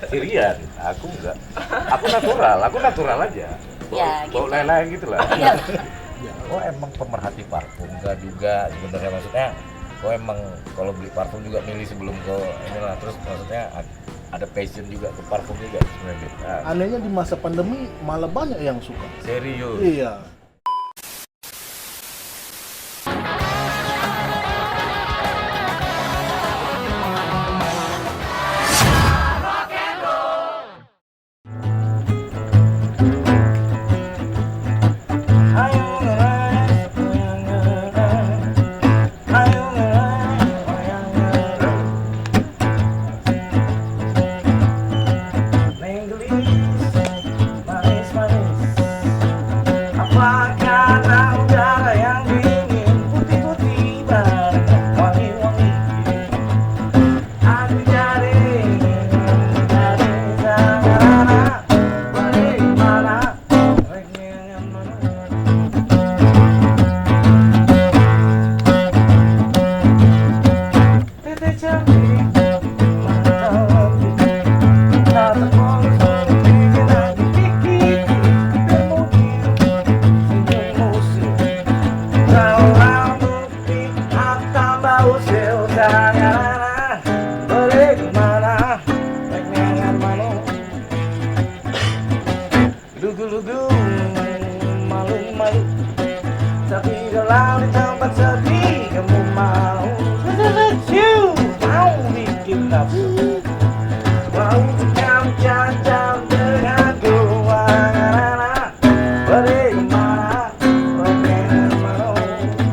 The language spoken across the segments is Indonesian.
Sirian, aku enggak. Aku natural aja. Ya, Bau gitu. leleh gitu lah. Iya. Ya, oh emang pemerhati parfum enggak juga sebenarnya maksudnya. Oh emang kalau beli parfum juga milih sebelum ke inilah terus maksudnya ada passion juga ke parfum juga sebenarnya. Nah, Anehnya di masa pandemi malah banyak yang suka. serius. Iya. Lugu-lugu, malu-malu, tapi kalau di tempat sepi kamu mau lucu, mau bikin nafsu, mau jam denganku, bagaimana, bagaimana,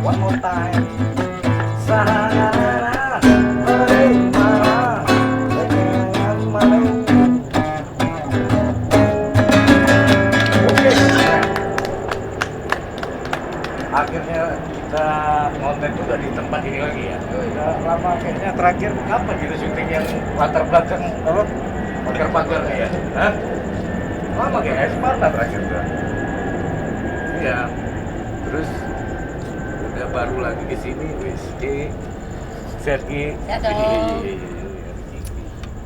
one more time, bagaimana, bagaimana. Akhirnya kita ngonten juga di tempat ini lagi ya. Udah lama kayaknya terakhir kapan kita syuting yang latar belakang apa? Pagar-pagarnya ya. Hah? Lama kayak Sparta terakhir tuh. Iya. Terus udah baru lagi ke sini wis Sergi. Sehat dong.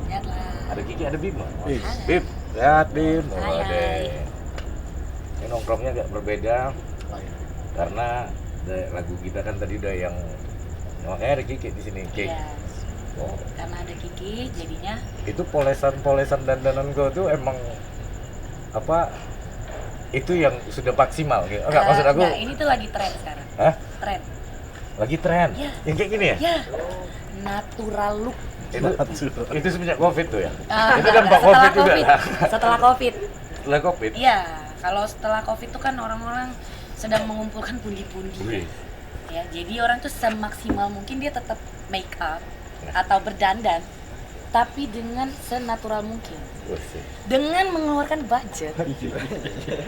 Lihat lah. Ada Kiki, ada Bima. Iya. Bim, lihat Bim. Oh, Hai, ada. hai. Ini nongkrongnya agak berbeda. Karena lagu kita kan tadi udah yang makanya ada Kiki di sini. Kiki. Iya. Oh, Karena ada Kiki, jadinya itu polesan dandanan gue tuh emang apa? Itu yang sudah maksimal gitu. Enggak, maksud aku. enggak, ini tuh lagi tren sekarang. Hah? Tren. Lagi tren. Iya. Yang kayak gini ya? Ya. Natural look. Itu semenjak Covid tuh ya. Itu Enggak, kan Pak Covid juga. Setelah Covid. Setelah Covid. Iya, kalau setelah Covid tuh kan orang-orang sedang mengumpulkan pundi-pundi. Wih. Ya, jadi orang tuh semaksimal mungkin dia tetap make up atau berdandan, tapi dengan senatural mungkin. Wih, sih. Dengan mengeluarkan budget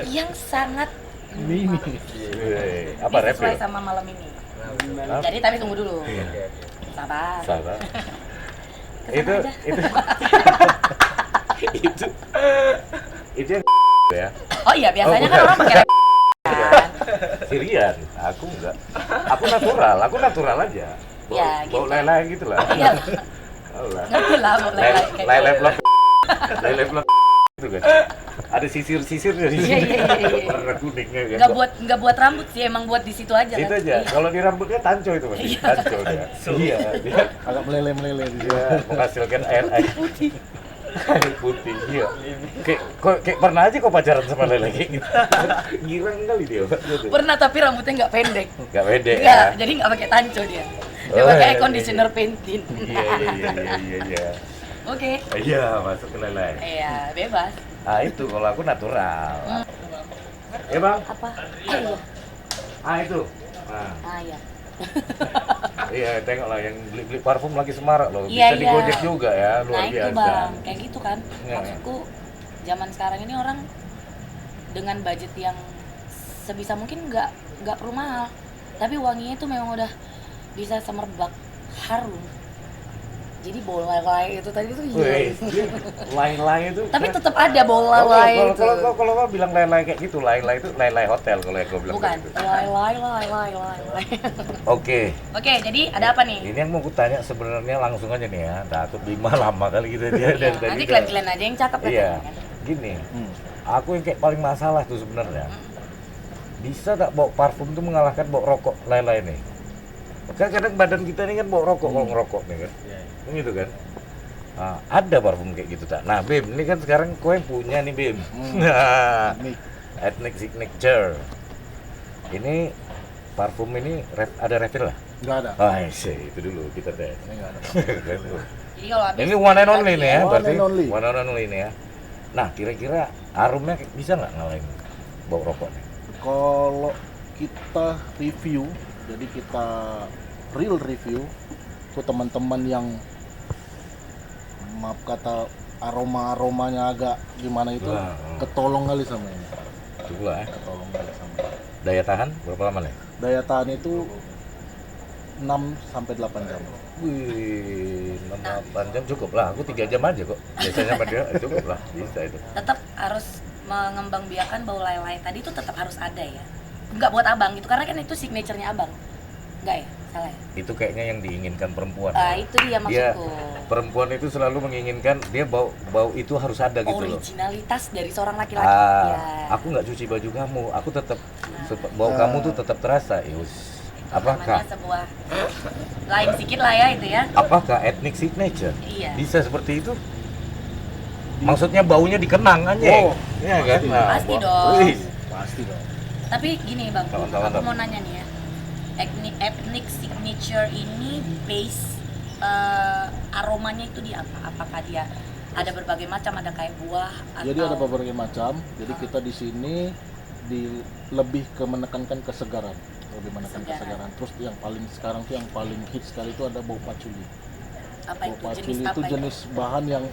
yang sangat Mini. Wih, apa ini rap sesuai ya? sama malam ini. Hah? Jadi tapi tunggu dulu. Iya. Sabar. Salah. Kesana itu aja. itu itu yang ya. Oh iya, biasanya Oh, kan bukan. orang pakai rap. Kan? Sirian, aku enggak. Aku natural aja. Ya, Bau gitu. leleh gitu lah. Iya. Alah. Ngerti lah mulai kayak Leleh gitu. blok. Leleh blok itu kan. Ada sisir-sisirnya di Iya, sini. iya, iya, iya. Warna kuningnya kan. Nggak buat rambut sih, emang buat di situ aja Itu kan. aja. Iya. Kalau di rambutnya tanco itu masih. Iya. Tanco dia. Iya, dia Agak meleleh-meleleh di sini. dia menghasilkan air putih. Air putih, iya. Kayak pernah aja kok pacaran sama lele kayak gitu. Girang kali dia. Pernah tapi rambutnya nggak pendek. Gak pede Nggak, ya. jadi nggak pakai tanco dia. Dia Oh, pakai iya, conditioner Pantene. Iya. Oke. Iya, masuk ke lele. Iya, bebas. Ah itu kalau aku natural. Hmm. Ya bang? Apa? Ah, iya. Ah itu. Nah, Ah, iya. iya tengok lah yang beli parfum lagi semarak loh. Iya, Bisa iya. digojek juga ya, luar Nah, itu biasa. Bang, kayak gitu kan. Iya. Maksudku zaman sekarang ini orang dengan budget yang sebisa mungkin nggak perlu mahal. Tapi wanginya itu memang udah bisa semerbak, harum. Jadi bau lalai itu tadi tuh Wih, iya. lay-lay itu. Tapi tetap ada bau lalai itu. Kalau gua bilang lay-lay kayak gitu, lay-lay itu lay-lay hotel kalau yang gua bilang. Bukan, gitu. lalai. Oke. Oke, jadi ada apa nih? Ini yang mau kutanya sebenarnya langsung aja nih ya. Takut Bima lama kali gitu dia Iya, dari tadi. nanti udah- kalian aja yang cakep ya. Iya. kan? Gini, Hmm. aku yang kayak paling masalah tuh sebenarnya. Bisa tak bau parfum tuh mengalahkan bau rokok lay-lay nih? Kan kadang badan kita ini kan bau rokok kalau ngerokok nih kan. Kan gitu kan. Nah, ada parfum kayak gitu tak? Nah, Bim, ini kan sekarang kau yang punya nih, Bim. Nah, Nih, Ethnic Signature. Ini parfum ini ada refill lah? nggak ada. Ah, itu dulu kita tes. Ini nggak ada. Jadi kalau habis Ini one and only nih ya, One berarti and only. one and only nih ya. Nah, kira-kira harumnya bisa nggak ngalahin bau rokok nih? Kalau kita review, jadi kita real review, tuh teman-teman yang maaf kata aromanya agak gimana itu, Wah, ketolong kali sama ini. Coba ya. Ketolong kali sama ini. Daya tahan berapa lama nih? Daya tahan itu 6-8 jam. Wih, 8 jam cukup lah. Aku 3 jam aja kok. Biasanya sama dia cukup lah. Bisa itu. tetap harus mengembangbiakan bau lalai tadi itu tetap harus ada ya. Enggak buat abang gitu karena kan itu signaturenya abang. Enggak ya? Salah ya? Itu kayaknya yang diinginkan perempuan. Itu dia Dia maksudku. perempuan itu selalu menginginkan dia bau itu harus ada gitu loh. Originalitas dari seorang laki-laki. Ah, Ya. aku nggak cuci baju kamu, aku tetap bau kamu tuh tetap terasa. Yus, apakah Namanya sebuah lain sedikit lah ya itu ya. apakah ethnic signature Iya. bisa seperti itu? Maksudnya baunya dikenang aja. Oh, Iya kan? pasti. Pasti dong. wih. Pasti dong. Tapi gini bang, Kawan-kawan, aku Bang. mau nanya nih ya, ethnic signature ini base aromanya itu di apa? Apakah dia ada berbagai macam, ada kayak buah atau? Jadi ada berbagai macam. Jadi kita di sini lebih ke menekankan kesegaran, lebih menekan Kesegaran. kesegaran. Terus yang paling sekarang tuh yang paling hit sekali itu ada bau patchouli. Apa Bau itu? patchouli Jenis itu apa itu? jenis bahan yang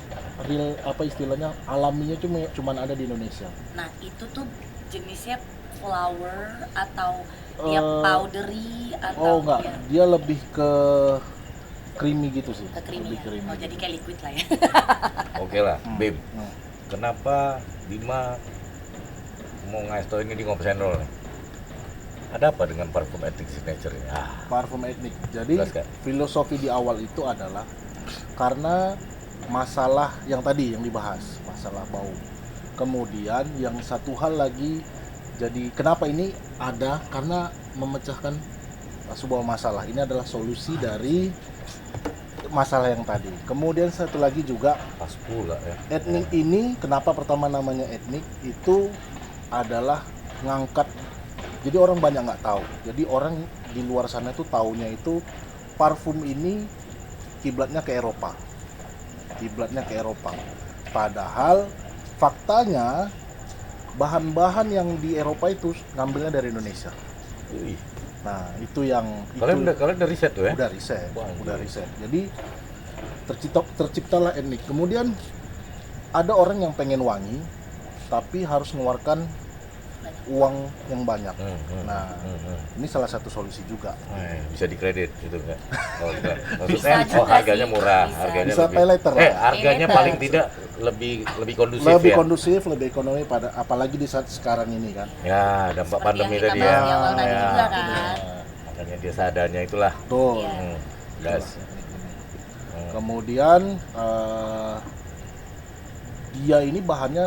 real apa istilahnya alaminya cuman ada di Indonesia. Nah itu tuh jenisnya flower atau dia Eh, powdery atau Oh enggak, dia dia lebih ke creamy gitu sih. ke creamy Lebih ya? creamy. Oh jadi kayak liquid lah ya. Oke lah, Bim. Hmm. Kenapa Bima mau ngasih tau ini di Ngobrol nih? Ada apa dengan parfum ethnic signature ini? Parfum etnik. Jadi Jelaskan. filosofi di awal itu adalah karena masalah yang tadi yang dibahas, masalah bau. Kemudian yang satu hal lagi, jadi kenapa ini ada? Karena memecahkan sebuah masalah. Ini adalah solusi dari masalah yang tadi. Kemudian satu lagi juga Pas pula ya. etnik ini, kenapa pertama namanya etnik itu adalah ngangkat. Jadi orang banyak nggak tahu. Jadi orang di luar sana tuh taunya itu parfum ini kiblatnya ke Eropa. Kiblatnya ke Eropa. Padahal faktanya bahan-bahan yang di Eropa itu ngambilnya dari Indonesia. Wih. Nah, itu yang Kalian udah riset tuh ya? udah riset, Wah, udah gila. riset. Jadi terciptalah etnik. Kemudian ada orang yang pengen wangi tapi harus mengeluarkan uang yang banyak. Nah, ini salah satu solusi juga. Bisa dikredit gitu enggak? Oh, enggak. Bisa Maksudnya juga harganya sih, murah, bisa. harganya Bisa lebih. pay later lah. Harganya Pay paling later. tidak lebih kondusif Lebih ya. kondusif, lebih ekonomi pada apalagi di saat sekarang ini kan. Ya, dampak Seperti pandemi yang kita tadi bahas ya. di awal tadi Ya. juga kan. Makanya dia seadanya itulah. Betul. Iya. Gas. Kemudian dia ini bahannya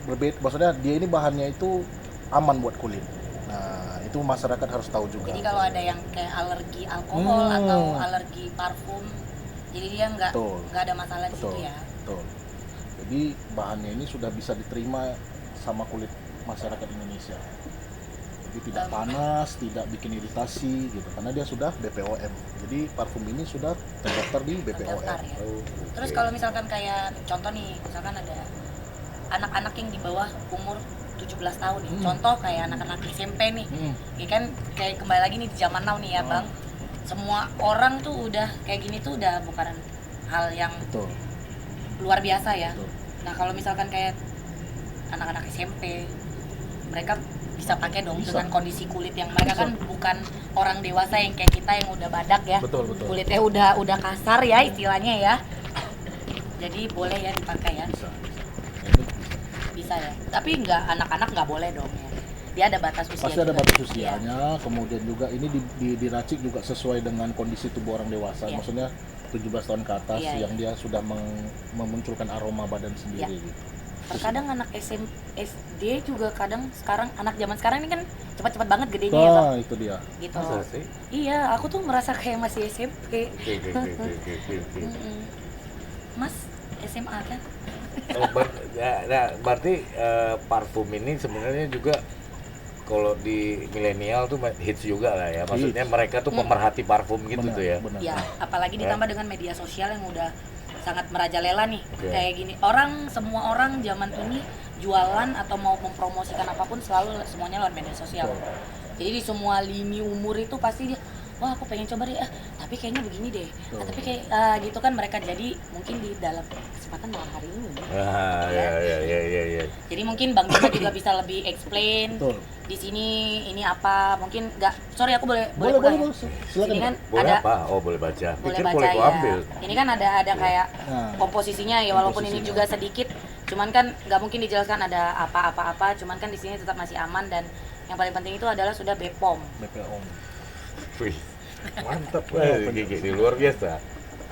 berbeda, maksudnya dia ini bahannya itu aman buat kulit. Nah, itu masyarakat harus tahu juga. Jadi kalau ada yang kayak alergi alkohol atau alergi parfum, jadi dia nggak Betul. ada masalah di Betul. situ ya. Betul. Jadi bahannya ini sudah bisa diterima sama kulit masyarakat Indonesia. Jadi tidak panas, tidak bikin iritasi gitu karena dia sudah BPOM. Jadi parfum ini sudah terdaftar di BPOM. Terdaftar ya. Oh, Terus oke. kalau misalkan kayak contoh nih, misalkan ada anak-anak yang di bawah umur 17 tahun nih. Contoh kayak anak-anak SMP nih. Ya kan kayak kembali lagi nih di zaman now nih ya, Bang. Semua orang tuh udah kayak gini tuh udah bukan hal yang Betul. luar biasa ya. Betul. Nah, kalau misalkan kayak anak-anak SMP mereka bisa pakai dong Bisa. dengan kondisi kulit yang mereka Bisa. kan bukan orang dewasa yang kayak kita yang udah badak ya. Betul. Kulitnya udah kasar ya istilahnya ya. Jadi boleh ya dipakai ya. Bisa. Etnik bisa. Bisa ya. Tapi anak-anak nggak boleh dong ya. Dia ada batas usia. Pasti ada juga. batas Iya. usianya, kemudian juga ini diracik juga sesuai dengan kondisi tubuh orang dewasa. Iya. Maksudnya 17 tahun ke atas Iya, yang dia sudah memunculkan aroma badan sendiri Iya. gitu. Terkadang anak SD juga kadang sekarang anak zaman sekarang ini kan cepat-cepat banget gedenya ya Bang. Nah, itu dia. Gitu. Masa sih? Iya, aku tuh merasa kayak masih SMP. Oke. Mm-mm. Mas SMA kan? Berarti parfum ini sebenarnya juga kalau di milenial tuh hits juga lah ya. Maksudnya mereka tuh pemerhati parfum gitu Benar, tuh ya. benar. Ya, apalagi ditambah dengan media sosial yang udah sangat merajalela nih. Oke. Kayak gini, semua orang zaman ini jualan atau mau mempromosikan apapun selalu semuanya lewat media sosial. Jadi di semua lini umur itu pasti dia, wah aku pengen coba deh, tapi kayaknya begini deh. Tapi kayak gitu kan mereka, jadi mungkin di dalam kesempatan malam hari ini. Ah, ya. Jadi mungkin Bang Dima juga bisa lebih explain Betul. di sini ini apa, mungkin nggak, sorry aku boleh Boleh, buka ya? silakan. Ini kan Boleh ada apa? Oh, boleh baca. boleh Pikir baca boleh gua ya. ambil. Ini kan ada kayak Nah, komposisinya ya, walaupun ini komposisinya. juga sedikit, cuman kan nggak mungkin dijelaskan ada apa-apa, cuman kan di sini tetap masih aman, dan yang paling penting itu adalah sudah BPOM. BPOM. Wih, mantap. Gigi luar biasa.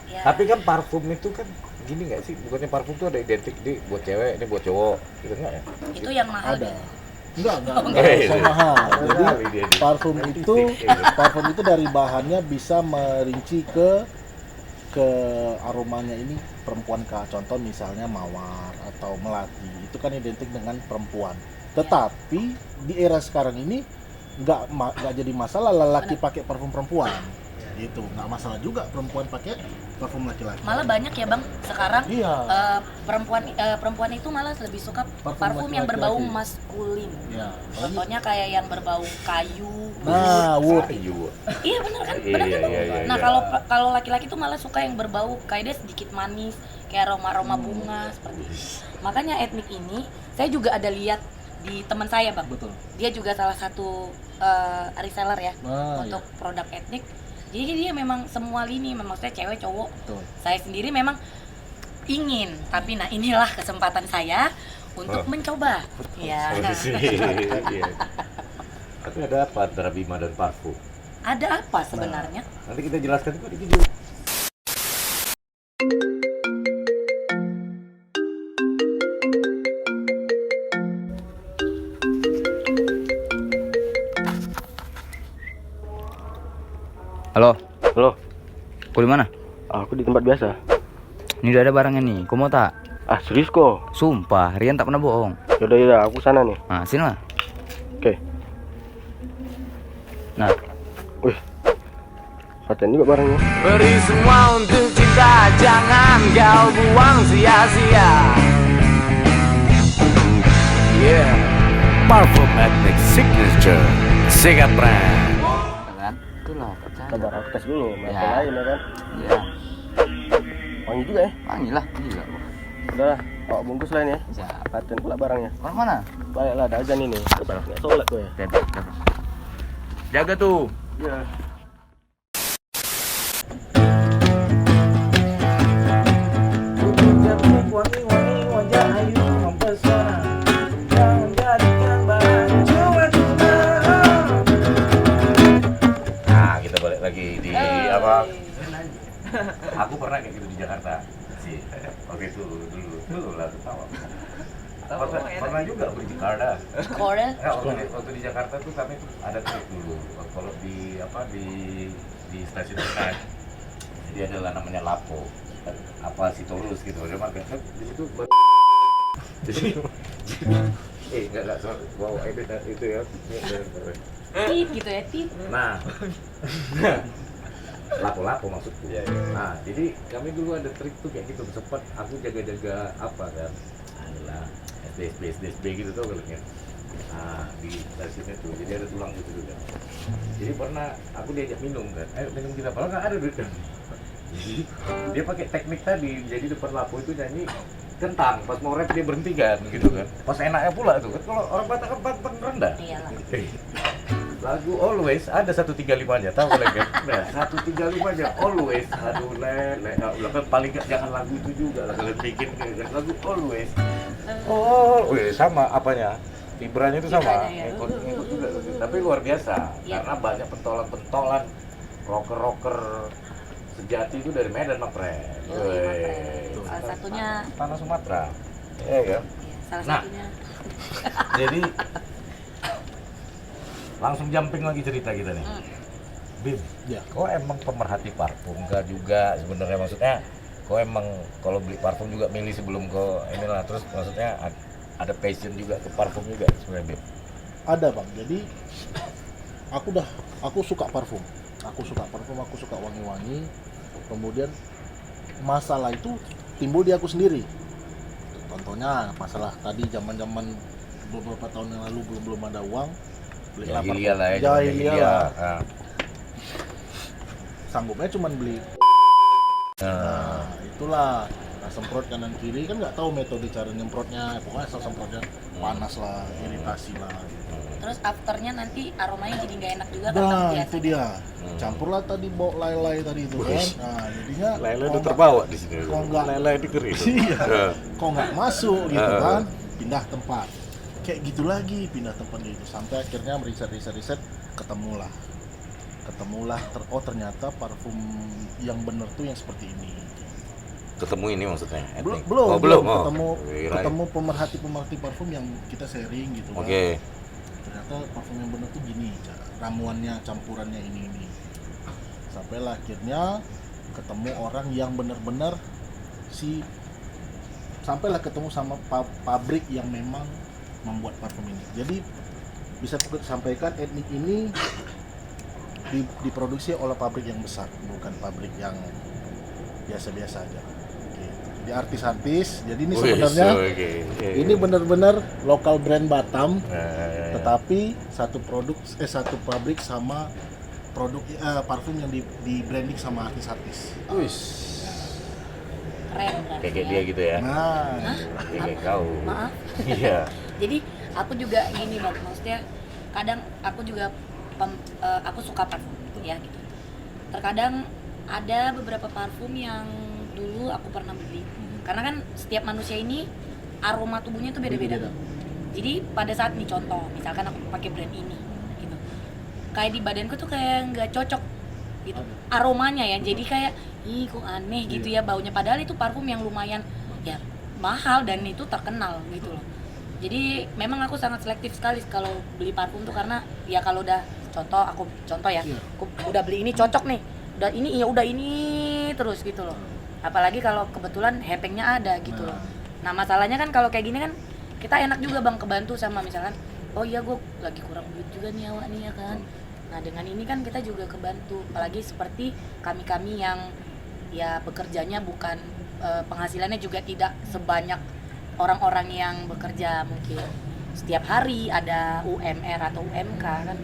Ya. Tapi kan parfum itu kan gini nggak sih? Bukannya parfum tuh ada identik di buat cewek, ini buat cowok, gitu nggak ya? Itu yang mahal Ada. deh. Enggak enggak. sama mahal. Jadi Kali dia di- parfum itu dari bahannya bisa merinci ke aromanya ini perempuan kah. Contoh misalnya mawar atau melati, itu kan identik dengan perempuan. Tetapi di era sekarang ini nggak jadi masalah lelaki pakai parfum perempuan. Gitu, nggak masalah juga perempuan pakai parfum laki-laki. Malah banyak ya Bang sekarang. Iya. Perempuan itu malah lebih suka Parfum parfum yang laki-laki. berbau maskulin. Ya. Contohnya kayak yang berbau kayu. Nah, wood. Ayu. Iya benar kan? Iya, Benar kan? Bang? iya, Nah, iya. kalau laki-laki tuh malah suka yang berbau kayak dia sedikit manis, kayak aroma bunga seperti itu. Makanya etnik ini saya juga ada lihat di teman saya, Bang. Betul. Dia juga salah satu reseller ya Nah, untuk produk etnik. Jadi dia memang semua lini, maksudnya cewek cowok. betul. Saya sendiri memang ingin, tapi nah inilah kesempatan saya untuk mencoba. Ya. Iya. Tapi ada apa antara Bima dan parfum? Ada apa sebenarnya? Nanti kita jelaskan juga di video. Halo, Halo, kau di mana? aku di tempat biasa. Ini udah ada barangnya nih, kau mau tak? Ah, serius kok? Sumpah, Rian tak pernah bohong. Yaudah, aku sana nih. Nah, sini lah. Oke. Nah, Wih, paten juga barangnya. Beri semua untuk cinta, jangan kau buang sia-sia. Yeah, Parfum Ethnic Signature, Sikat Brand. kan? Itulah, Sabar, aku tes dulu. Masih Ya. lain ya kan? Ya, Wangi juga ya? panggil lah, gila. Udah lah, bawa bungkus lain ya. Siap. Paten pula barangnya. Orang mana? Baiklah, ada azan ini. Sabar, nggak sholat gue ya. Jaga tuh. Iya. Wangi-wangi wajah ayu mempesona yang menjadikan bahan cuma-cuma. Nah, kita balik lagi di apa? Aku pernah kayak gitu di Jakarta sih. Oke itu dulu lah ketawa. Pernah juga beli di Jakarta. Korel. Nah, waktu di Jakarta tuh kami tuh ada trip dulu. Kalau di apa di stasiun Senen. Jadi ada namanya Lapo. Apa Sitorus gitu. Dia makan di situ. Jadi enggak wow itu ya. Tit gitu ya, tit. Nah. Lapo-lapo maksudku. Nah, jadi kami dulu ada trik tuh kayak gitu. Sempat aku jaga-jaga apa kan. Adalah SDSB gitu tuh kalau ya. Nah, di stasiunnya tuh, jadi ada tulang gitu juga. Jadi pernah aku diajak minum kan, minum kita, padahal nggak ada duit kan. Jadi dia pakai teknik tadi, jadi depan lapo itu nyanyi kentang, pas mau rap dia berhenti kan, gitu kan. Pas enaknya pula tuh, kan kalau orang Batak kan pantang rendah. Iyalah. Lagu Always ada 135-nya, tahu kalian kan? Nah, 135-nya Always. Aduh, lele. Nah, kan paling nggak jangan lagu itu juga lah kalian bikin kan. Lagu Always. Oh, sama apanya? Vibranya itu sama. Vibranya, ya. Ngikut juga. Tapi luar biasa Iya. karena banyak pentolan-pentolan rocker-rocker sejati itu dari Medan, Mak Pre. Yoi, salah satunya Tanah Sumatera. Iya kan? salah Nah. satunya Jadi langsung jumping lagi cerita kita nih. Bim, Ya. kau emang pemerhati parfum kah juga sebenarnya, maksudnya kau emang kalau beli parfum juga milih sebelum kau inilah, terus maksudnya ada passion juga ke parfum juga sebenarnya, Bim? Ada bang, jadi aku suka parfum, aku suka wangi-wangi. Kemudian masalah itu timbul di aku sendiri. Contohnya masalah tadi zaman beberapa tahun yang lalu belum ada uang, belilah Jahiliyah lah ya, Jahiliyah lah. Nah. Sanggupnya cuman beli. Nah, itulah. Nah, semprot kanan kiri kan nggak tahu metode cara nyemprotnya, pokoknya asal semprotnya panas lah, iritasi lah. terus afternya nanti aromanya jadi nggak enak juga kan Nah, biasa. itu dia. Campurlah tadi bau lelai tadi itu kan. Nah, jadinya Lele kalau udah nggak- terbawa di sini. kalau nggak- Lele dikeri. Iya. Kok nggak masuk gitu kan, pindah tempat. Kayak gitu lagi, pindah tempat gitu. Sampai akhirnya riset, ketemulah. Oh ternyata parfum yang bener tuh yang seperti ini. Ketemu ini maksudnya? Belum, etnik? belum, Oh, belum. ketemu pemerhati parfum yang kita sharing gitu kan. Oke. Ternyata parfum yang bener tuh gini, ramuannya, campurannya ini. Sampailah akhirnya ketemu orang yang benar-benar sampailah ketemu sama pabrik yang memang membuat parfum ini. Jadi bisa aku sampaikan etnik ini diproduksi oleh pabrik yang besar, bukan pabrik yang biasa-biasa aja. Gitu. Jadi artis-artis. Jadi ini sebenarnya ini benar-benar lokal brand Batam, tetapi satu pabrik sama produk parfum yang di branding sama artis-artis. Keren berarti Kayak ya. dia gitu ya? Nah, Kayak kau. Maaf. Iya. Jadi aku juga gini bang, maksudnya kadang aku juga aku suka parfum ya gitu. Terkadang ada beberapa parfum yang dulu aku pernah beli, karena kan setiap manusia ini aroma tubuhnya tuh beda-beda. Jadi pada saat nih contoh, misalkan aku pakai brand ini, gitu, kayak di badanku tuh kayak nggak cocok gitu aromanya ya. Jadi kayak ih kok aneh gitu ya baunya. Padahal itu parfum yang lumayan ya mahal dan itu terkenal gitu loh. Jadi memang aku sangat selektif sekali kalau beli parfum tuh, karena ya kalau udah aku udah beli ini cocok nih, udah ini ya udah ini terus gitu loh. Apalagi kalau kebetulan hapengnya ada gitu loh. Nah masalahnya kan kalau kayak gini kan kita enak juga bang kebantu sama misalkan, oh iya gue lagi kurang duit juga nih awak nih ya kan. Nah dengan ini kan kita juga kebantu, apalagi seperti kami yang ya bekerjanya bukan penghasilannya juga tidak sebanyak orang-orang yang bekerja mungkin setiap hari ada UMR atau UMK kan.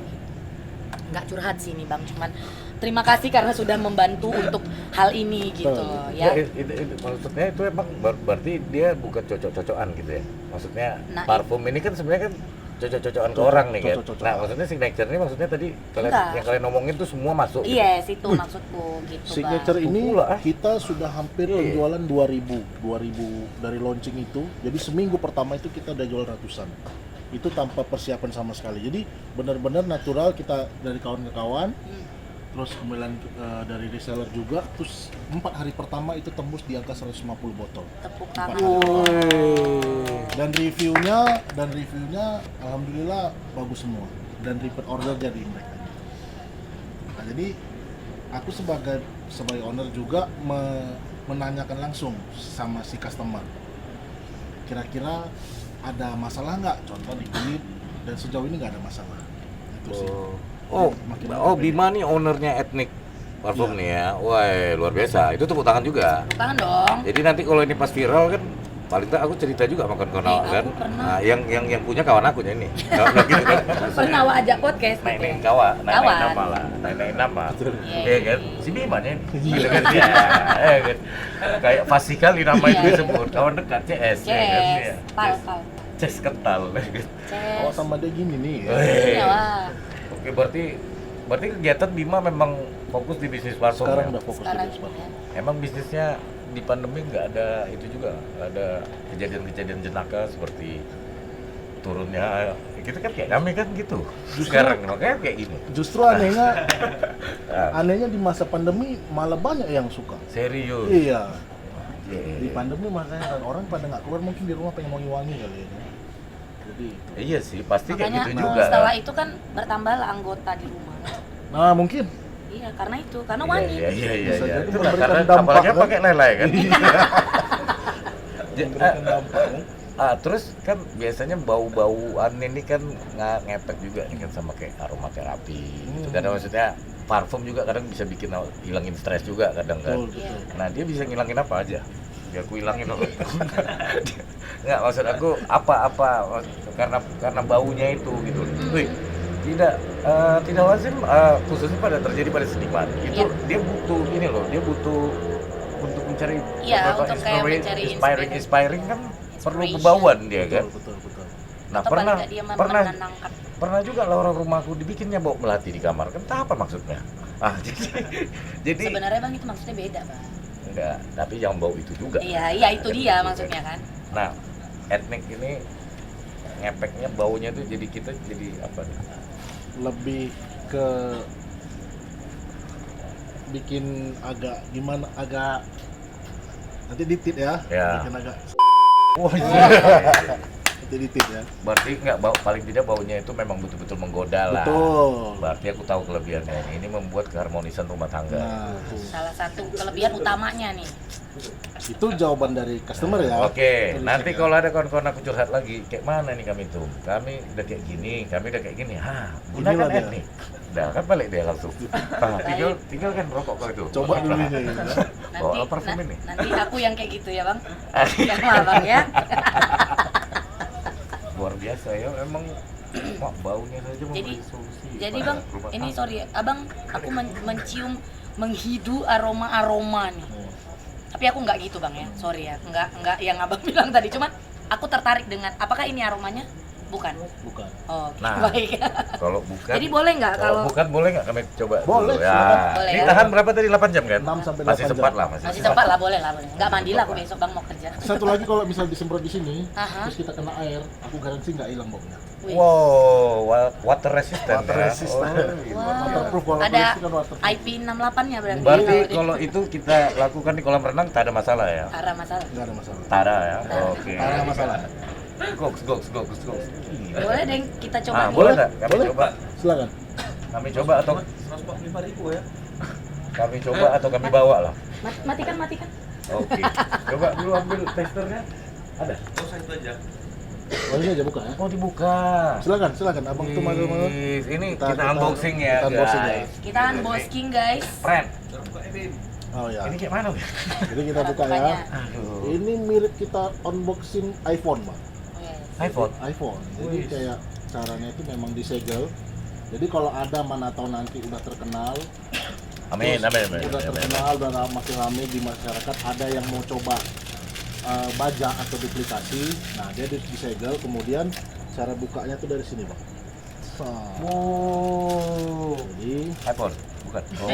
Nggak curhat sih ini bang, cuman terima kasih karena sudah membantu untuk hal ini gitu loh ya. Maksudnya itu emang berarti dia bukan cocok-cocokan gitu ya? Maksudnya Nah, parfum ini kan sebenarnya kan cocok-cocokan ke orang nih kan? Cocok-cocokan. Nah maksudnya signature ini maksudnya tadi Enggak. yang kalian ngomongin tuh semua masuk gitu? Iya, situ maksudku gitu signature bang. ini Pula, kita sudah hampir penjualan 2000 dari launching itu. Jadi seminggu pertama itu kita udah jual ratusan. Itu tanpa persiapan sama sekali. Jadi benar-benar natural, kita dari kawan ke kawan. Terus kemudian dari reseller juga. Terus 4 hari pertama itu tembus di angka 150 botol. Tepuk 4 tangan. hari. Dan reviewnya alhamdulillah bagus semua. Dan repeat order jadi mereka. Nah, jadi aku sebagai owner juga menanyakan langsung sama si customer. Kira-kira ada masalah nggak? Contoh di kulit, dan sejauh ini nggak ada masalah. Itu sih. Bima nih ownernya etnik parfum nih ya. Wah, luar biasa. Itu tepuk tangan juga. Tepuk tangan dong. Jadi nanti kalau ini pas viral kan paling tak aku cerita juga sama kawan-kawan Iya, awak kan. aku pernah. Nah, yang punya kawan aku nya ini. Nah, gitu kan. Pernah awak ajak podcast gitu Naik-naik ya? kawan, naik-naik Kawan. nama lah, naik-naik nama. Iya, Iya kan? Si Bima nya ini. Gitu kan ya. Kan. Kayak fasih kali nama itu Iya. disebut. Kawan dekat CS ya kan. Yes, Iya. pal. Ces kental. Oh Ces. sama dia gini nih. Iya, wah. Oke, berarti kegiatan Bima memang fokus di bisnis parfum. Sekarang ya? udah fokus Sekarang di ya. Emang bisnisnya di pandemi nggak ada itu juga, nggak ada kejadian-kejadian jenaka seperti turunnya gitu kan kayak kami kan gitu. Sekarang makanya kayak gini. Justru anehnya di masa pandemi malah banyak yang suka. Serius. Iya. Iya. Di pandemi makanya kan orang pada nggak keluar, mungkin di rumah pengen wangi-wangi kali ya. Jadi itu. Iya sih, pasti kayak Makanya gitu juga. setelah itu kan bertambahlah anggota di rumah. Nah mungkin Iya, karena itu, karena wangi. Iya. Bisa jadi Itulah, memberikan karena dampak, apalagi kan? pakai lelai kan. memberikan dampak kan. Terus kan biasanya bau-bauan ini kan ngepek juga nih kan sama kayak aromaterapi. Itu kadang maksudnya parfum juga kadang bisa bikin hilangin stres juga kadang kan. Betul, betul. Nah dia bisa ngilangin apa aja? Ya aku hilangin loh. Nggak, maksud aku apa karena baunya itu gitu. Wih, tidak lazim khususnya terjadi pada seniman. Itu Iya. dia butuh ini loh, dia butuh untuk mencari Iya, apa, untuk kayak mencari inspiring kan perlu inspiration. kebauan dia kan. Betul. Nah, Atau paling nggak dia menenangkan. pernah juga lah orang rumahku dibikinnya bau melati di kamar. Kan tak apa maksudnya? Jadi Sebenarnya Bang itu maksudnya beda, Bang. enggak, tapi jangan bau itu juga. Iya itu dia maksudnya kan. Nah, etnik ini ngepeknya baunya tuh jadi kita jadi apa nih? Lebih ke bikin agak gimana, agak nanti ditit ya. Ya. Bikin agak Wah, nanti ditit ya. berarti enggak bau, paling tidak baunya itu memang betul-betul menggoda lah. Betul. Berarti aku tahu kelebihannya. Ini membuat keharmonisan rumah tangga. Nah, tuh. Salah satu kelebihan utamanya nih. Itu jawaban dari customer ya. Oke, Tulisannya. nanti kalau ada kawan-kawan aku curhat lagi, kayak mana nih kami tuh? Kami udah kayak gini, kami udah kayak gini. Gunakan Inilah dia. etnik. Udah kan balik dia langsung. Tinggal kan rokok kau itu. Coba dulu ini. Bawa parfum ini. Nanti aku yang kayak gitu ya Bang. Yang Bang ya. Luar biasa ya, emang mak baunya saja memberi solusi. Jadi pada Bang, rumah ini tangga. sorry, Abang, aku mencium, menghidu aroma-aroma nih. Tapi aku nggak gitu Bang ya, sorry ya, nggak yang Abang bilang tadi. Cuman aku tertarik dengan, apakah ini aromanya? Bukan. Bukan. Oh, Nah, baik. Kalau bukan, Jadi boleh nggak kalau kalau bukan boleh nggak kami coba Boleh, dulu silakan. ya. Boleh, Ini ya. tahan berapa tadi 8 jam kan? 6 sampai 8 Masih sempat jam. lah, masih sempat lah, boleh lah, boleh. Nggak mandi lah aku besok Bang mau kerja. Satu lagi kalau misal disemprot di sini, Aha. terus kita kena air, aku garansi nggak hilang baunya. Wih. Wow, water resistant. Water ya. resistant. Oh, Wow. Waterproof, kalau Ada tulis kan waterproof. IP68-nya berarti. Berarti kalau itu kita lakukan di kolam renang tak ada masalah ya? arah masalah. Nggak ada masalah. Tak ada ya? Oke. Nggak ada masalah. Goks. Boleh deh kita coba. nih. Boleh nggak? Kami Boleh. coba. Silakan. Kami coba atau kami coba atau kami bawa lah. Matikan. Oke. Coba dulu ambil testernya. Ada? Oh ini aja buka ya. Oh dibuka. Silakan. Abang tuh malu. Ini kita unboxing ya, kita unboxing ya. guys. Kita unboxing guys. Friend, Oh ya. ini kayak mana? Wih? Jadi kita buka ya. Bukanya. Aduh. Ini mirip kita unboxing iPhone, Bang. Yes. iPhone. iPhone. Jadi Wih. kayak caranya itu memang disegel. Jadi kalau ada mana tahu nanti udah terkenal, Amin. udah terkenal, udah makin ramai di masyarakat, ada yang mau coba bajak atau duplikasi. Nah, dia disegel, kemudian cara bukanya tuh dari sini, Bang. Wow. Jadi, iPhone, bukan. Oh.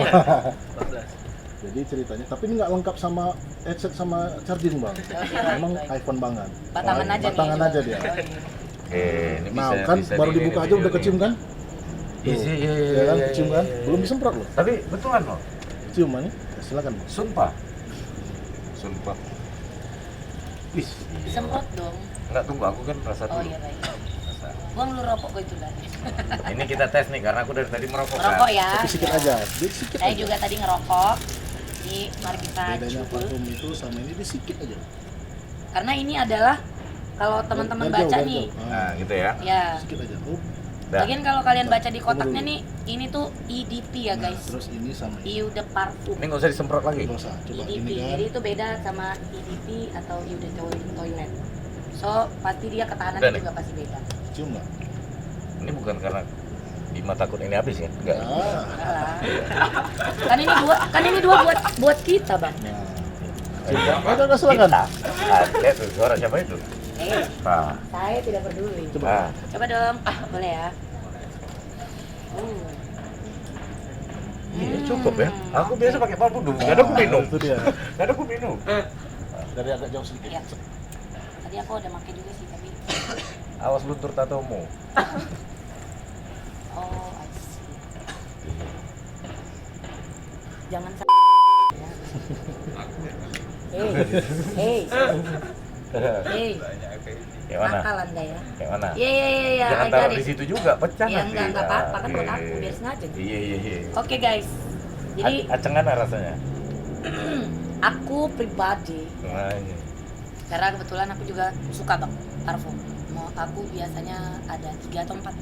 jadi ceritanya, tapi ini nggak lengkap sama headset sama charging, Bang. Memang iPhone banget. Batangan aja nih. Batangan aja dia. Oke, ini Nah, bisa. kan bisa baru di- dibuka di aja video udah nih. kecium kan? Iya, Tuh, iya, ya kan, iya, kecium kan? iya, Belum iya. disemprot loh. Tapi betulan loh. Ciuman nih. Silakan, Bang. Sumpah. Wis. Semprot dong. Enggak, tunggu, aku kan rasa Oh dulu. iya baik. Rasa. Buang lu rokok gue itu lah. Ini kita tes nih karena aku dari tadi merokok kan. Ngerokok ya. Tapi sedikit aja. Sedikit Saya aja. juga tadi ngerokok. Jadi mari kita Bedanya coba. parfum itu sama ini sedikit aja. Karena ini adalah kalau teman-teman Biar jauh, baca biar nih. jauh. Nah, gitu ya. Ya, Sedikit aja. Oh, Dah. Lagian kalau kalian baca di kotaknya nih, ini tuh EDP ya Nah, guys. terus ini sama ini. Eau de parfum. Ini nggak usah disemprot lagi. Nggak usah, coba EDP. ini kan. Jadi itu beda sama EDP atau Eau de toilet. So pasti dia ketahanannya Udah nih. juga pasti beda. Cium nggak? Ini bukan karena Bima takut ini habis ya? Enggak. Nah, Enggak lah. Kan ini dua buat kita, Bang. nah. Ada silakan. Lihat tuh suara siapa itu? Nah, Saya tidak peduli. nah. Coba dong. Boleh ya? Iya cukup ya. Aku biasa pakai parfum dulu. Nggak ada aku minum. Itu dia. Nggak ada aku minum. Dari agak jauh sedikit. Iya. Tadi aku udah pakai juga sih, tapi Awas luntur tatomu. oh, I see. Jangan Hey. Hey. Kayak mana? Nakal Anda ya. Kayak mana? Iya, Jangan I taruh got di it. situ juga, pecah Ya nanti. enggak apa-apa kan buat Iya. aku biar sengaja. Iya. Oke guys. Jadi Acengan rasanya. aku pribadi Nah, ini. karena kebetulan aku juga suka bang parfum. Mau aku biasanya ada 3 atau 4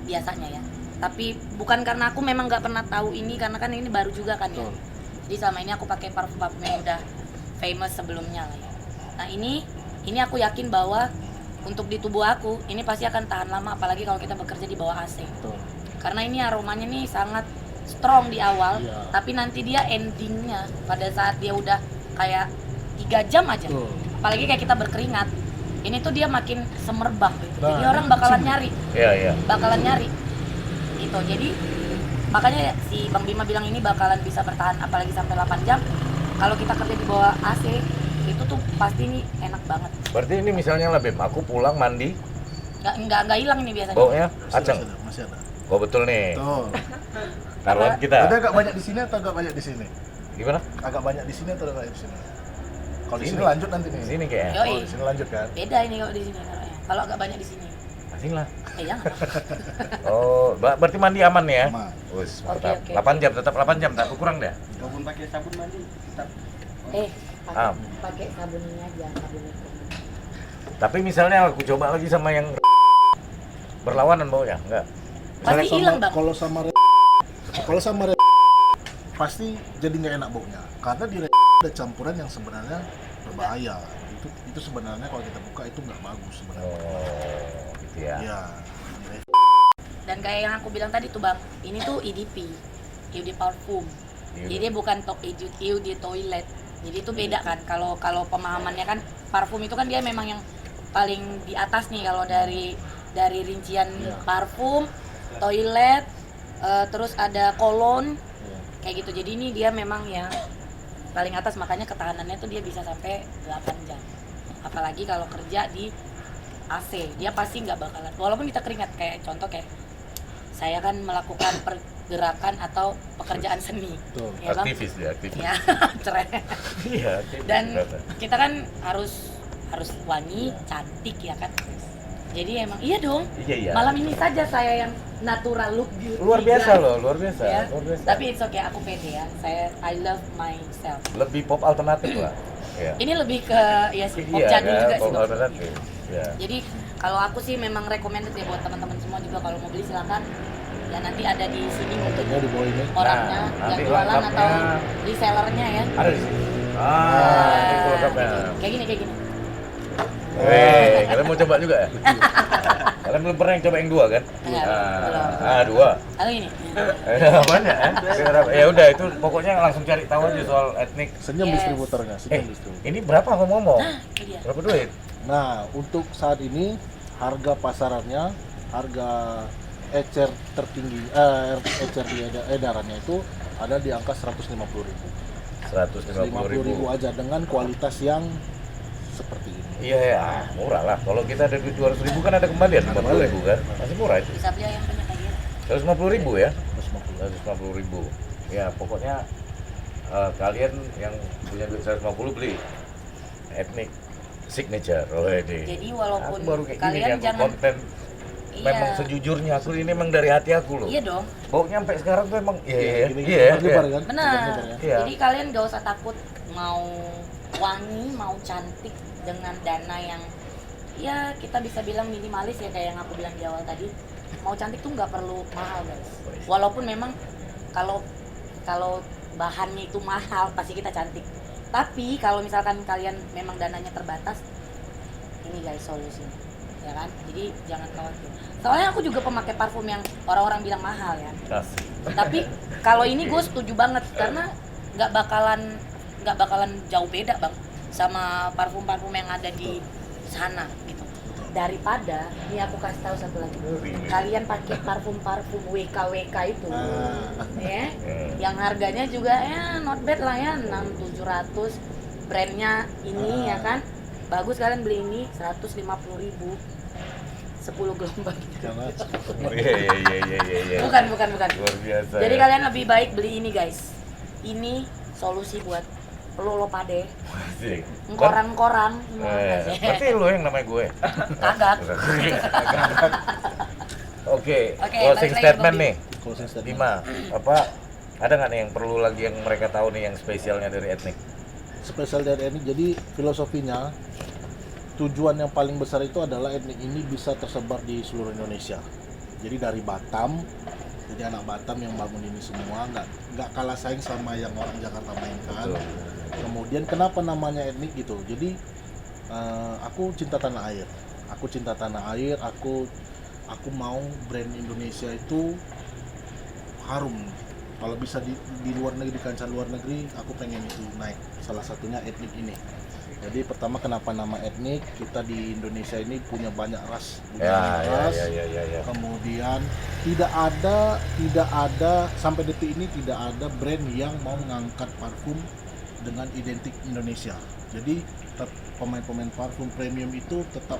biasanya ya. Tapi bukan karena aku memang nggak pernah tahu ini karena kan ini baru juga kan ya. Betul. Jadi selama ini aku pakai parfum yang udah famous sebelumnya lah ya. Nah ini aku yakin bahwa untuk di tubuh aku ini pasti akan tahan lama apalagi kalau kita bekerja di bawah AC. Betul. Karena ini aromanya nih sangat strong di awal, Iya. tapi nanti dia endingnya pada saat dia udah kayak 3 jam aja. Betul. Apalagi kayak kita berkeringat, ini tuh dia makin semerbak gitu. Nah, Jadi orang bakalan nyari, Iya. gitu. Jadi makanya si Bang Bima bilang ini bakalan bisa bertahan apalagi sampai 8 jam. Kalau kita kerja di bawah AC, itu tuh pasti ini enak banget. Berarti ini misalnya lah Bim, aku pulang mandi, Nggak hilang ini biasanya. baunya Masih aceng. ada, masih ada. Oh betul nih. Betul. Taruhan Ada kita. agak banyak di sini atau agak banyak di sini? Gimana? Agak banyak di sini atau agak banyak di sini? Kalau di sini Sini. lanjut nanti nih. Di sini kayaknya. Yoi. Oh, di sini lanjut kan? Beda ini kalau di sini naruhnya. Kalau agak banyak di sini. Asing lah. Jangan. Oh, berarti mandi aman nih ya? Aman. Wus, Oke, mantap. oke. 8 jam, tetap 8 jam, tak kurang deh. Walaupun pakai sabun mandi tetap Ah. Pakai sabun ini aja, sabun itu. Tapi misalnya aku coba lagi sama yang berlawanan baunya, enggak? Pasti Sama- hilang bang. Kalau sama pasti jadi nggak enak baunya. Karena di ada campuran yang sebenarnya berbahaya. Itu sebenarnya kalau kita buka itu nggak bagus sebenarnya. Oh, gitu ya. Iya. Dan kayak yang aku bilang tadi tuh bang, ini tuh EDP, Eau de Parfum. Jadi dia bukan Eau de Toilet. Jadi itu beda kan. Kalau pemahamannya kan parfum itu kan dia memang yang paling di atas nih kalau dari rincian Iya. parfum, toilet, terus ada cologne Iya. kayak gitu. Jadi ini dia memang yang paling atas makanya ketahanannya tuh dia bisa sampai 8 jam. Apalagi kalau kerja di AC, dia pasti nggak bakalan. Walaupun kita keringat kayak contoh kayak saya kan melakukan pergerakan atau pekerjaan seni, Betul. ya bang. Aktivis dia, aktivis. Ya, cerai. Iya, aktivis. Dan ternyata. kita kan harus wangi, cantik ya kan. Jadi emang iya dong. Iya. Malam ini saja saya yang natural look beauty. Luar biasa guys. loh, luar biasa. Ya. Luar biasa. Tapi it's okay, aku pede ya. I love myself. Lebih pop alternatif lah. Iya. Ini lebih ke ya sih pop Iya, jadul kan? juga Pop sih. Bang. alternatif. Ya. Jadi kalau aku sih memang recommended ya buat teman-teman semua juga kalau mau beli silakan. Ya nanti ada di sini mungkin Contohnya di bawah ini. orangnya Nah, yang nanti jualan atau lengkapnya. resellernya ya. Ada di sini. Ah, itu lengkapnya. Kayak gini. Weh, kalian mau coba juga ya? Kalian belum pernah yang coba yang 2 kan? Enggak, belum. 2. Atau gini. Banyak kan? Ya udah itu pokoknya langsung cari tahu aja soal etnik. Senyum Yes. distributornya, senyum distributor. Ini berapa ngomong-ngomong? Itu dia. Berapa duit? Nah, untuk saat ini harga pasarannya, harga ecer tertinggi, ecer di edarannya itu ada di angka 150.000. 150.000 aja dengan kualitas yang seperti ini. Iya ya, murah lah. Kalau kita ada duit 200.000 kan ada kembalian 50.000 kan? Masih murah itu. Bisa beli yang punya kayak gini. 150.000 ya? 150. 150.000. Ya pokoknya kalian yang punya duit 150 beli etnik signature. Oh ini. Jadi walaupun Aku baru kayak gini kalian nih, aku jangan konten memang sejujurnya aku ini memang dari hati aku loh. Iya dong. Baunya sampai sekarang tuh emang Gini, iya. nyebar kan? Benar. Nyebar ya. Iya. Jadi kalian gak usah takut mau wangi, mau cantik dengan dana yang ya kita bisa bilang minimalis ya, kayak yang aku bilang di awal tadi. Mau cantik tuh nggak perlu mahal guys. Walaupun memang kalau bahannya itu mahal pasti kita cantik. Tapi kalau misalkan kalian memang dananya terbatas, ini guys solusinya, ya kan? Jadi jangan khawatir. Soalnya aku juga pemakai parfum yang orang-orang bilang mahal ya. Tapi kalau ini gue setuju banget karena nggak bakalan jauh beda bang sama parfum-parfum yang ada di sana gitu. Daripada ini aku kasih tahu satu lagi, kalian pakai parfum WK itu ya, yang harganya juga ya not bad lah ya, 600-700, brandnya ini ya kan bagus, kalian beli ini 150.000 10 gelombang. Iya. Bukan. Luar biasa. Jadi ya. kalian lebih baik beli ini guys. Ini solusi buat lo pade, Asik. korang-korang. Berarti lu yang namanya gue. Kagak. Oke, Oke, closing balik lagi statement ke nih. Closing statement. Bima, ada nggak nih yang perlu lagi yang mereka tahu nih yang spesialnya dari etnik? Spesial dari etnik, jadi filosofinya tujuan yang paling besar itu adalah etnik ini bisa tersebar di seluruh Indonesia. Jadi dari Batam, jadi anak Batam yang bangun ini semua nggak kalah saing sama yang orang Jakarta mainkan. Kemudian kenapa namanya etnik gitu? Jadi aku cinta tanah air. Aku mau brand Indonesia itu harum. Kalau bisa di luar negeri, di kancah luar negeri, aku pengen itu naik. Salah satunya etnik ini. Jadi pertama kenapa nama etnik? Kita di Indonesia ini punya banyak ras, Ya. Kemudian tidak ada sampai detik ini tidak ada brand yang mau mengangkat parfum dengan identik Indonesia. Jadi pemain-pemain parfum premium itu tetap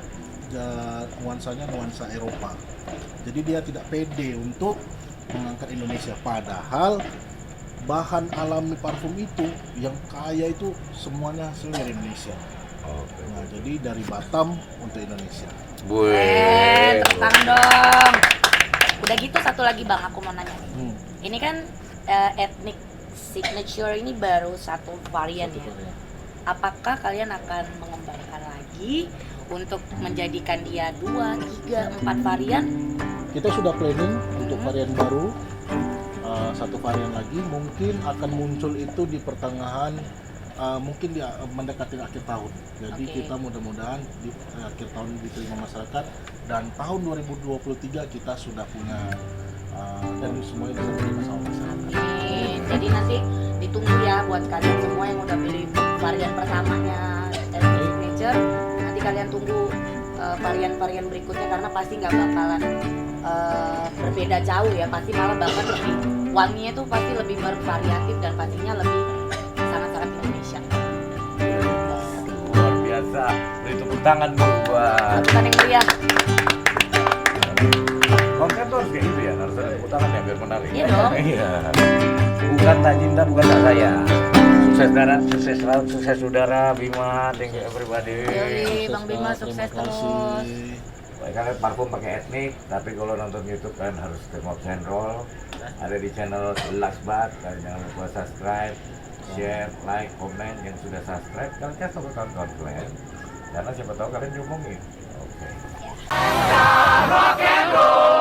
nuansanya nuansa Eropa. Jadi dia tidak pede untuk mengangkat Indonesia. Padahal bahan alami parfum itu yang kaya itu semuanya hasil dari Indonesia. Nah, jadi dari Batam untuk Indonesia. Tepuk dong. Udah gitu satu lagi bang, aku mau nanya nih. Ini kan ethnic signature ini baru satu varian ya. Apakah kalian akan mengembangkan lagi untuk menjadikan dia 2, 3, 4 varian? Kita sudah planning untuk varian baru. Satu varian lagi mungkin akan muncul itu di pertengahan, mungkin di mendekati akhir tahun. Jadi kita mudah-mudahan di akhir tahun diterima masyarakat dan tahun 2023 kita sudah punya dan semuanya bisa diterima sama masyarakat. Jadi nanti ditunggu ya buat kalian semua yang udah beli varian pertamanya ethnic signature. Nanti kalian tunggu varian-varian berikutnya karena pasti nggak bakalan berbeda jauh ya, pasti malah bahkan lebih wanginya tuh pasti lebih bervariatif dan pastinya lebih sangat-sangat Indonesia. Luar biasa. Beri tepuk tangan dulu buat Bukan yang meriah. konten tuh harus kayak gitu ya, harus ada tepuk tangan ya biar menarik. Iya dong. Iya. Bukan tak cinta, bukan tak sayang. Sukses selalu, sukses saudara Bima, thank you everybody. Yoi, Bang Bima sukses Terima terus. kasih. Baik, kalian parfum pakai etnik, tapi kalau nonton YouTube kan harus tengok channel. Ada di channel Laksbat, kalian jangan lupa subscribe, share, like, komen. Yang sudah subscribe, kalian kasih ke kawan-kawan kalian. Karena siapa tahu kalian diomongin. Oke. Rock and roll.